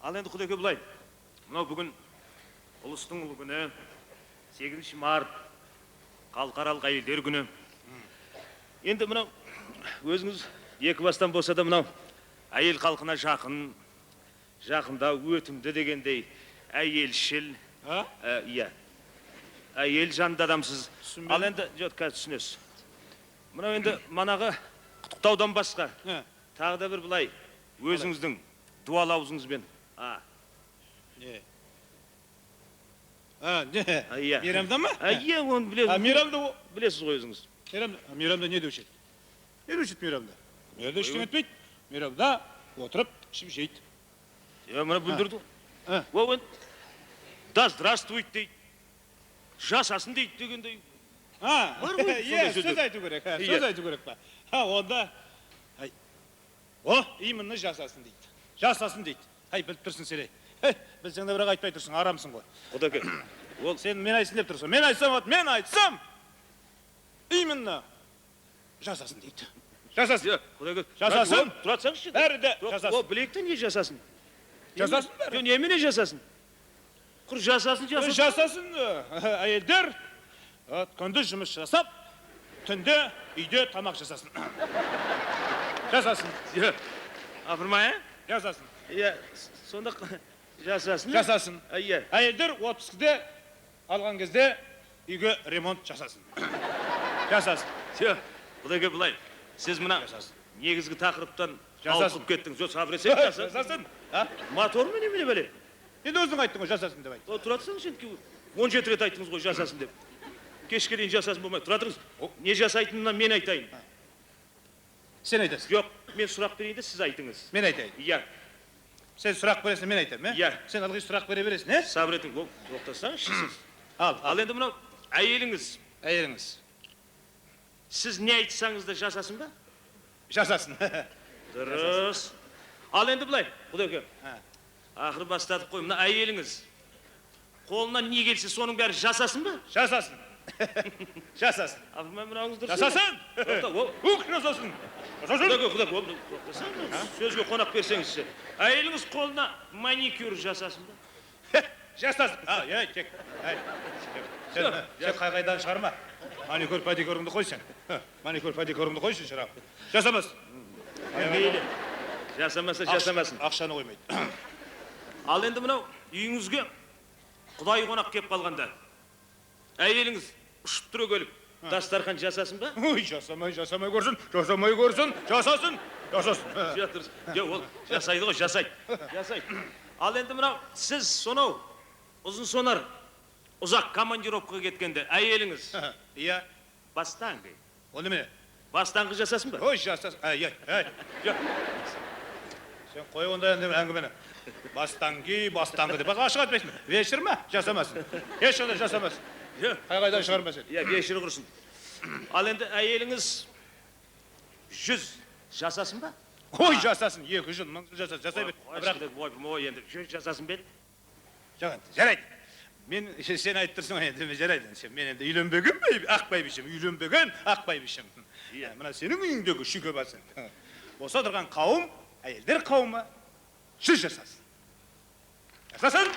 Ал енді Құдеке былай. Мынау бүгін ұлыстың ұлы күні, 8 март, халықаралық әйелдер күні. Енді мынау өзіңіз екі бастан болса да мынау әйел халқына жақын, жақында өтімді дегендей әйелшіл. Иә. Әйел жанды адамсыз. Ал енді жоқ, қазір түсінесіз. Мынау енді манағы құттықтаудан басқа тағы да бір былай өзіңіздің дуал аузыңызбен. Не? Мейрамда ма? Иә, оны білесіз. Мейрамда білесіз ғой өзіңіз. Мейрамда не деуші еді? Не деуші еді мейрамда? Мейрамда ештеңе етпейді. Мейрамда отырып, ішіп жейді. Мына бүлдірді. Да здравствуйте дейді. Жасасын дейді дегендей. Сөз айту керек. Сөз айту керек па? Онда именно жасасын дейді. Жасасын дейді. Біліп тұрсың сен. Білсең де бірақ айтпай тұрсың, арамсың ғой. Құдеке, сен мен айтсын деп тұрсың. Мен айтсам, именно жасасын дейді. Жасасын. Құдеке, жасасын. Тұратсаңызшы. Бәрі де жасасын. Білектен не жасасын? Жасасын бәрі. Немене жасасын? Құр жасасын. Жасасын. Әйелдер күндіз жұмыс жасап, түнде үйде тамақ жасасын. Жасасын. Апырмай, жасасын. Сонда жасасын. Жасасын. Әйелдер отпускіде алған кезде үйге ремонт жасасын. Жасасын. Құдеке былай, сіз мына негізгі тақырыптан ауысып кеттіңіз. Жоқ, сабыр етсек жасасын. Мотор ма немене бәле? Енді өзің айттың ғой, жасасын деп айттың. Тұратсаңыз, 17 рет айттыңыз ғой жасасын деп. Кешке дейін жасасын болмай. Тұратыңыз, не жасайтынынан мен айтайын. Сен айтасың. Жоқ, мен сұрақ берейін де сіз айтыңыз. Мен айтайын. Иә. Сен сұрақ бересің, мен айтайын, Иә. Сен алғаш сұрақ бере бересің, Сабыр етің, тоқтасаңызшы сіз. Ал енді мынау әйеліңіз. Сіз не айтсаңыз да жасасын ба? Жасасын. Дұрыс. Ал енді былай, Құдеке. Ақыры бастадық қой, мына әйеліңіз қолынан не келсе соның бәрі жасасын ба? Жасасын. Жасасын. Апырмай, мынауыңыз дұрыс. Жасасын. Жасасын. Құдеке, сөзге қонақ берсеңізші. Әйеліңіз қолына маникюр жасасын ба? Жасасын. Кек. Сен қайдан шығарма. Маникюр, падикюріңді қой сен. Маникюр, падикюріңді қойшы шырақ. Жасамасын. Жасамасын. Ақшаны қоймайды. Ал енді мынау үйіңізге құдай қонақ кеп қалғанда әйеліңіз ұшып тұра келіп дастархан жасасын ба? Жасамай көрсін. Жасасын. Ол жасайды ғой, жасайды. Ал енді мынау сіз сонау ұзын сонар ұзақ командировкаға кеткенде әйеліңіз бастаңғы. Ол неме? Бастаңғы жасасын ба? Жасасын. Сен қой онда әңгімені. Бастаңғы деп. Ашық айтпайсың. Вечер ма? Жасамасын. Еш онда жасамасын. Қайдан шығармасын. Вечер құрсын. Ал енді әйеліңіз 100 жасасын ба? Жасасын. 200, 1000 жасасын. Жасай бер. Енді 100 жасасын бер. Жарайды. Мен сен айттырсың енді жарайды. Мен енді үйленбеген ақ бәйбішем. Үйленбеген ақ бәйбішем. Мына сенің үйіңдегі шүйке басын. Осы отырған қауым, әйелдер қауымы 100 жасасын. Жасасын.